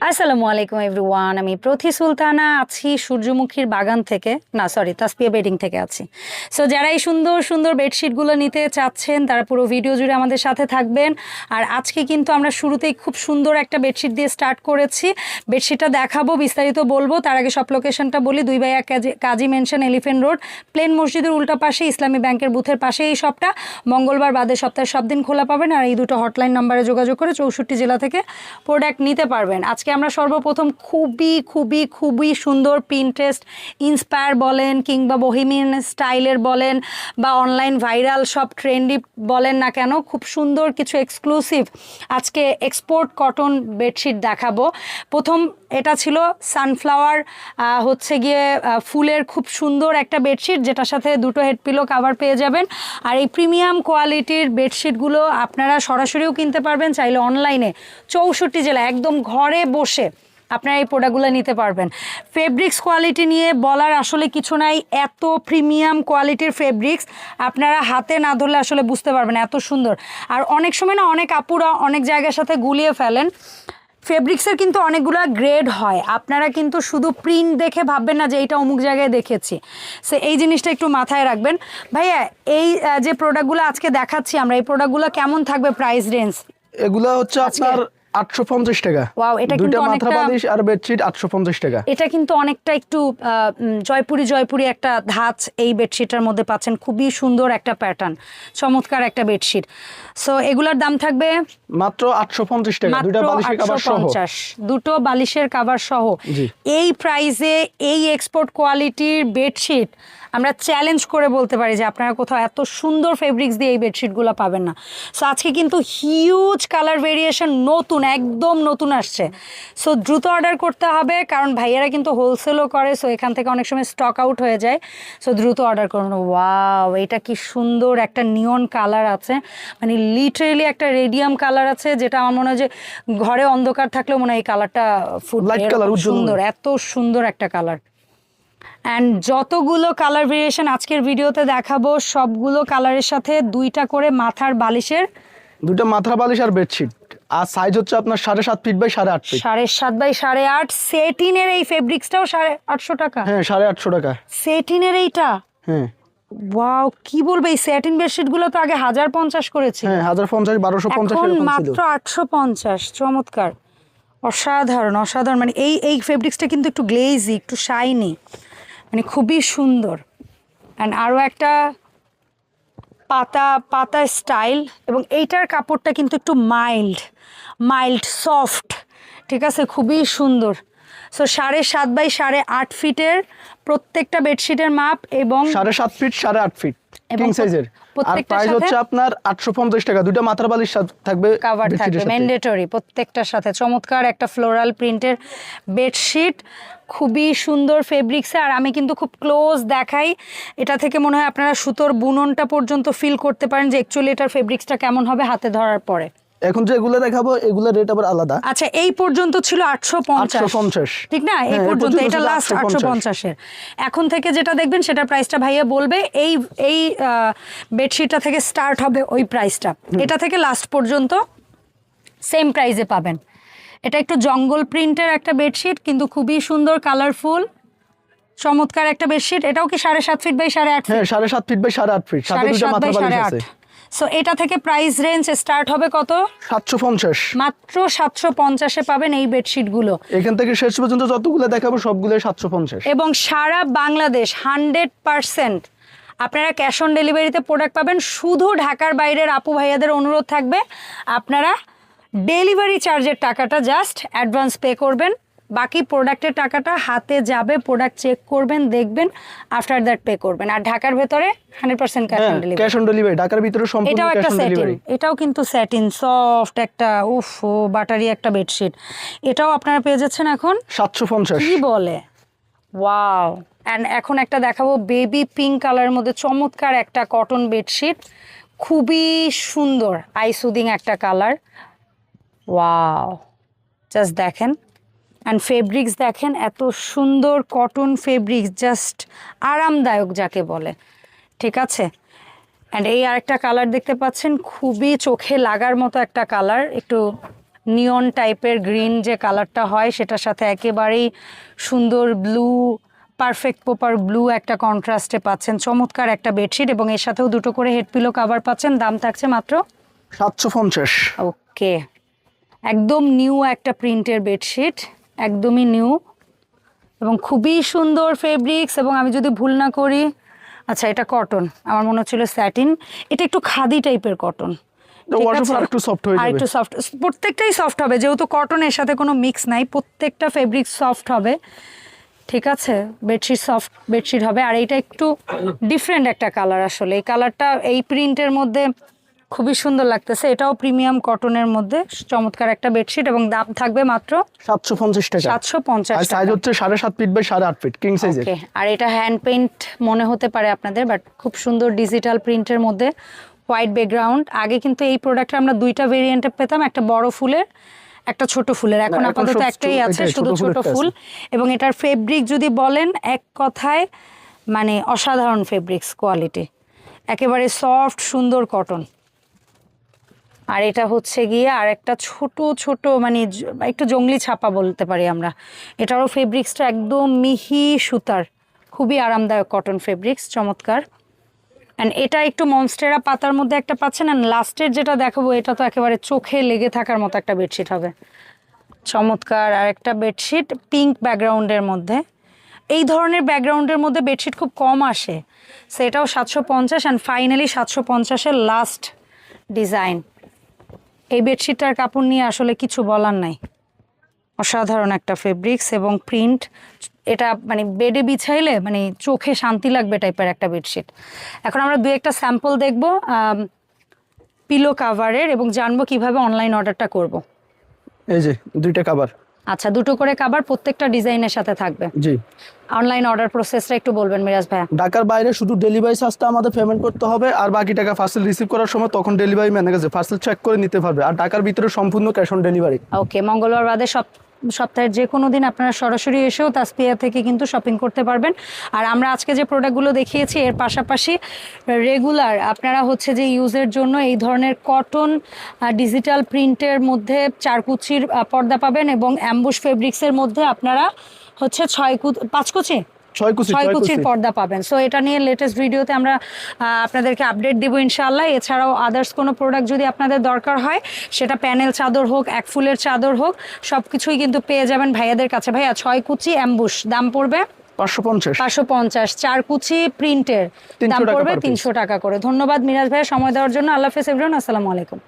আসসালামু আলাইকুম এভরিওয়ান, আমি প্রথি সুলতানা আছি সূর্যমুখীর বাগান থেকে, না সরি তাসপিয়া বেডিং থেকে আছি। সো যারা এই সুন্দর সুন্দর বেডশিটগুলো নিতে চাচ্ছেন তারা পুরো ভিডিও জুড়ে আমাদের সাথে থাকবেন। আর আজকে কিন্তু আমরা শুরুতেই খুব সুন্দর একটা বেডশিট দিয়ে স্টার্ট করেছি। বেডশিটটা দেখাবো, বিস্তারিত বলবো, তার আগে সব লোকেশনটা বলি। 2/1 কাজী মেনশন, এলিফেন্ট রোড, প্লেন মসজিদের উল্টা পাশে, ইসলামী ব্যাংকের বুথের পাশে এই শপটা। মঙ্গলবার বাদে সপ্তাহে সব দিন খোলা পাবেন। আর এই দুটো হটলাইন নাম্বারে যোগাযোগ করে 64 জেলা থেকে প্রোডাক্ট নিতে পারবেন। আজকে আমরা সর্বপ্রথম খুবই খুবই খুবই সুন্দর পিন্টারেস্ট ইন্সপায়ার বলেন কিংবা বহিমিয়ান স্টাইলের বলেন বা অনলাইন ভাইরাল সব ট্রেন্ডি বলেন না কেন, খুব সুন্দর কিছু এক্সক্লুসিভ আজকে এক্সপোর্ট কটন বেডশিট দেখাবো। প্রথম এটা ছিল সানফ্লাওয়ার হচ্ছে গিয়ে ফুলের খুব সুন্দর একটা বেডশিট, যেটার সাথে দুটো হেড পিলো কাভার পেয়ে যাবেন। আর এই প্রিমিয়াম কোয়ালিটির বেডশিটগুলো আপনারা সরাসরিও কিনতে পারবেন, চাইলে অনলাইনে 64 জেলা একদম ঘরে বসে আপনারা এই প্রোডাক্টগুলো নিতে পারবেন। ফেব্রিক্স কোয়ালিটি নিয়ে বলার আসলে কিছু নাই, এত প্রিমিয়াম কোয়ালিটির ফেব্রিক্স আপনারা হাতে না ধরলে আসলে বুঝতে পারবেন এত সুন্দর। আর অনেক সময় না অনেক আপুরা অনেক জায়গার সাথে গুলিয়ে ফেলেন। ফেব্রিক্সের কিন্তু অনেকগুলো গ্রেড হয়, আপনারা কিন্তু শুধু প্রিন্ট দেখে ভাববেন না যে এইটা অমুক জায়গায় দেখেছি। সো এই জিনিসটা একটু মাথায় রাখবেন। ভাইয়া এই যে প্রোডাক্টগুলো আজকে দেখাচ্ছি আমরা, এই প্রোডাক্টগুলো কেমন থাকবে প্রাইস রেঞ্জ? এগুলা হচ্ছে আপনার 850 টাকা। ওয়াও, এটা কিন্তু মাথা বালিশ আর বেডশিট 850 টাকা। এটা কিন্তু অনেকটা একটু জয়পুরি একটা ধাঁচ এই বেডশিটের মধ্যে পাচ্ছেন। খুবই সুন্দর একটা প্যাটার্ন, চমৎকার একটা বেডশিট। সো এগুলোর দাম থাকবে মাত্র 850 টাকা, দুটো বালিশের কভার সহ। দুটো বালিশের কভার সহ এই প্রাইসে এই এক্সপোর্ট কোয়ালিটির বেডশিট আমরা চ্যালেঞ্জ করে বলতে পারি যে আপনারা কোথাও এত সুন্দর ফেব্রিক্স দিয়ে এই বেডশিটগুলো পাবেন না। সো আজকে কিন্তু হিউজ কালার ভেরিয়েশন নতুন, একদম নতুন আসছে। সো দ্রুত অর্ডার করতে হবে, কারণ ভাইয়ারা কিন্তু হোলসেলও করে। সো এখান থেকে অনেক সময় স্টক আউট হয়ে যায়। সো দ্রুত অর্ডার করুন। ওয়াও, এটা কি সুন্দর একটা নিয়ন কালার আছে, মানে লিটারেলি একটা রেডিয়াম কালার আছে, যেটা আমার মনে হয় যে ঘরে অন্ধকার থাকলেও মনে হয় এই কালারটা ফুটবে। সুন্দর, এত সুন্দর একটা কালার। অ্যান্ড যতগুলো কালার ভেরিয়েশন আজকের ভিডিওতে দেখাবো সবগুলো কালারের সাথে দুইটা করে মাথার বালিশের, দুটো মাথার বালিশ আর বেডশিট। আর সাইজ হচ্ছে আপনার 7.5 ফিট বাই 8.5 ফিট। 7.5 বাই 8.5। সেটিনের এই ফেব্রিক্সটাও 850 টাকা। হ্যাঁ, 850 টাকা সেটিনের এইটা। হ্যাঁ, ওয়াও, কি বলবে, এই সেটিন বেডশিট গুলো তো আগে 1050 করেছে। হ্যাঁ, 1050 1250 এরকম ছিল, মাত্র 850। চমৎকার, অসাধারণ অসাধারণ। মানে এই ফেব্রিক্সটা কিন্তু একটু গ্লেজি, একটু শাইনি, মানে খুবই সুন্দর। অ্যান্ড আরও একটা পাতা স্টাইল, এবং এইটার কাপড়টা কিন্তু একটু মাইল্ড সফট, ঠিক আছে, খুবই সুন্দর। সো 7.5 বাই 8.5 ফিটের প্রত্যেকটা বেডশিটের মাপ, এবং 7.5 ফিট 8.5 ফিট কিং সাইজের। আর প্রাইস হচ্ছে আপনার 850 টাকা। দুটো মাথার বালিশ থাকবে, কভার থাকবে ম্যান্ডেটরি প্রত্যেকটার সাথে। চমৎকার একটা ফ্লোরাল প্রিন্টের বেডশিট, খুবই সুন্দর ফেব্রিক্সে। আর আমি কিন্তু খুব ক্লোজ দেখাই, এটা থেকে মনে হয় আপনারা সুতোর বুননটা পর্যন্ত ফিল করতে পারেন যে অ্যাকচুয়ালি এটার ফেব্রিক্সটা কেমন হবে হাতে ধরার পরে। এখন যে এগুলো দেখাবো এগুলোর রেট আবার আলাদা। আচ্ছা, এই পর্যন্ত ছিল 850, ঠিক না? এই পর্যন্ত এটা লাস্ট 850 এর। এখন থেকে যেটা দেখবেন সেটার প্রাইসটা ভাইয়া বলবে। এই বেডশিটটা থেকে স্টার্ট হবে ওই প্রাইসটা, এটা থেকে লাস্ট পর্যন্ত সেম প্রাইসে পাবেন। এটা একটু জঙ্গল প্রিন্টের একটা বেডশিট, কিন্তু খুবই সুন্দর, কালারফুল, চমৎকার একটা বেডশিট। এটাও কি 7.5 ফিট বাই 8.5 ফিট? হ্যাঁ, 7.5 ফিট বাই 8.5 ফিট, সাথে দুটো মাথার বালিশ আছে। সো এটা থেকে প্রাইস রেঞ্জ স্টার্ট হবে কত? 750। মাত্র 750-এ পাবেন এই বেডশিটগুলো। এখান থেকে শেষ পর্যন্ত যতগুলো দেখাবো সবগুলো 750। এবং সারা বাংলাদেশ 100% আপনারা ক্যাশ অন ডেলিভারিতে প্রোডাক্ট পাবেন। শুধু ঢাকার বাইরের আপু ভাইয়াদের অনুরোধ থাকবে, আপনারা ডেলিভারি চার্জের টাকাটা জাস্ট অ্যাডভান্স পে করবেন, বাকি প্রোডাক্টের টাকাটা হাতে যাবে, প্রোডাক্ট চেক করবেন, দেখবেন, আফটার দ্যাট পে করবেন। আর ঢাকার ভেতরে 100% ক্যাশ অন ডেলিভারি, ঢাকার ভিতরে সম্পূর্ণ এটাও একটা সেটিন, এটাও কিন্তু সেটিন সফট একটা বাটারি একটা বেডশিট। এটাও আপনারা পেয়ে যাচ্ছেন এখন 750। কি বলে, ওয়াও। অ্যান্ড এখন একটা দেখাবো বেবি পিঙ্ক কালারের মধ্যে চমৎকার একটা কটন বেডশিট, খুবই সুন্দর আই সুদিং একটা কালার। ওয়াও, জাস্ট দেখেন। অ্যান্ড ফেব্রিক্স দেখেন, এত সুন্দর কটন ফেব্রিক্স, জাস্ট আরামদায়ক যাকে বলে, ঠিক আছে। অ্যান্ড এই আরেকটা কালার দেখতে পাচ্ছেন, খুবই চোখে লাগার মতো একটা কালার, একটু নিয়ন টাইপের গ্রিন যে কালারটা হয় সেটার সাথে একেবারেই সুন্দর ব্লু, পারফেক্ট প্রপার ব্লু একটা কন্ট্রাস্টে পাচ্ছেন। চমৎকার একটা বেডশিট এবং এর সাথেও দুটো করে হেড পিলো কাভার পাচ্ছেন। দাম থাকছে মাত্র 750। ওকে, একদম নিউ একটা প্রিন্টের বেডশিট, একদমই নিউ এবং খুবই সুন্দর ফেব্রিক্স। এবং আমি যদি ভুল না করি, আচ্ছা এটা কটন, আমার মনে হচ্ছিল স্যাটিন, এটা একটু খাদি টাইপের কটন, একটু সফট হয়ে যাবে, একটু সফট, প্রত্যেকটাই সফট হবে যেহেতু কটনের সাথে কোনো মিক্স নাই, প্রত্যেকটা ফেব্রিক সফট হবে। ঠিক আছে, বেডশিট সফট বেডশিট হবে। আর এইটা একটু ডিফারেন্ট একটা কালার, আসলে এই কালারটা এই প্রিন্টের মধ্যে খুবই সুন্দর লাগতেছে। এটাও প্রিমিয়াম কটনের মধ্যে চমৎকার একটা বেডশিট এবং দাম থাকবে মাত্র 750 টাকা। 750 আর সাইজ হচ্ছে 7.5 ফিট বাই 8.5 ফিট কিং সাইজের। ওকে, আর এটা হ্যান্ড পেইন্ট মনে হতে পারে আপনাদের, বাট খুব সুন্দর ডিজিটাল প্রিন্টের মধ্যে হোয়াইট ব্যাকগ্রাউন্ড। আগে কিন্তু এই প্রোডাক্টটা আমরা দুইটা ভেরিয়েন্টে পেতাম, একটা বড় ফুলের, একটা ছোট ফুলের। এখন আপাতত একটাই আছে, শুধু ছোট ফুল। এবং এটার ফেব্রিক যদি বলেন এক কথায় মানে অসাধারণ ফেব্রিক্স কোয়ালিটি, একেবারে সফট সুন্দর কটন। আর এটা হচ্ছে গিয়ে আর একটা ছোট ছোট মানে একটু জংলি ছাপা বলতে পারি আমরা। এটারও ফেব্রিক্সটা একদম মিহি সুতার, খুবই আরামদায়ক কটন ফেব্রিক্স, চমৎকার। অ্যান্ড এটা একটু মনস্টেরা পাতার মধ্যে একটা পাচ্ছেন। অ্যান্ড লাস্টের যেটা দেখাবো এটা তো একেবারে চোখে লেগে থাকার মতো একটা বেডশিট হবে, চমৎকার। আর একটা বেডশিট পিঙ্ক ব্যাকগ্রাউন্ডের মধ্যে, এই ধরনের ব্যাকগ্রাউন্ডের মধ্যে বেডশিট খুব কম আসে, সেটাও 750। অ্যান্ড ফাইনালি 750-এর লাস্ট ডিজাইন। এই বেডশিটটার কাপড় নিয়ে আসলে কিছু বলার নাই, অসাধারণ একটা ফেব্রিক্স এবং প্রিন্ট। এটা মানে বেডে বিছাইলে মানে চোখে শান্তি লাগবে টাইপের একটা বেডশিট। এখন আমরা দুই একটা স্যাম্পল দেখব পিলো কাভারের এবং জানবো কিভাবে অনলাইন অর্ডারটা করব। এই যে দুইটা কভার। আচ্ছা, দুটো করে কভার প্রত্যেকটা ডিজাইনের সাথে থাকবে। জি। অনলাইন অর্ডার প্রসেসটা একটু বলবেন মিরাজ ভাইয়া। ঢাকার বাইরে শুধু ডেলিভারি চার্জটা আমাদের পেমেন্ট করতে হবে, আর বাকি টাকা পার্সেল রিসিভ করার সময় তখন ডেলিভারি ম্যানের কাছে পার্সেল চেক করে নিতে পারবে। আর ঢাকার ভিতরে সম্পূর্ণ ক্যাশ অন ডেলিভারি। ওকে, মঙ্গলবার বাদে সপ্তাহের যে কোনো দিন আপনারা সরাসরি এসেও তাসপিয়া থেকে কিন্তু শপিং করতে পারবেন। আর আমরা আজকে যে প্রোডাক্টগুলো দেখিয়েছি এর পাশাপাশি রেগুলার আপনারা হচ্ছে যে ইউজের জন্য এই ধরনের কটন ডিজিটাল প্রিন্টের মধ্যে 4 কুচির পর্দা পাবেন এবং অ্যাম্বুশ ফেব্রিক্সের মধ্যে আপনারা হচ্ছে 5 কুচি 6 কুচির পর্দা পাবেন। সো এটা নিয়ে লেটেস্ট ভিডিওতে আমরা আপনাদেরকে আপডেট দিব ইনশাআল্লাহ। এছাড়াও আদার্স কোনো প্রোডাক্ট যদি আপনাদের দরকার হয়, সেটা প্যানেল চাদর হোক, এক ফুলের চাদর হোক, সব কিছুই কিন্তু পেয়ে যাবেন ভাইয়াদের কাছে। ভাইয়া 6 কুচি অ্যাম্বুশ দাম পড়বে 550, 4 কুচি প্রিন্টের দাম পড়বে 300 টাকা করে। ধন্যবাদ মিরাজ ভাইয়া সময় দেওয়ার জন্য। আল্লাহ হাফেজ এভরিওয়ান, আসসালামু আলাইকুম।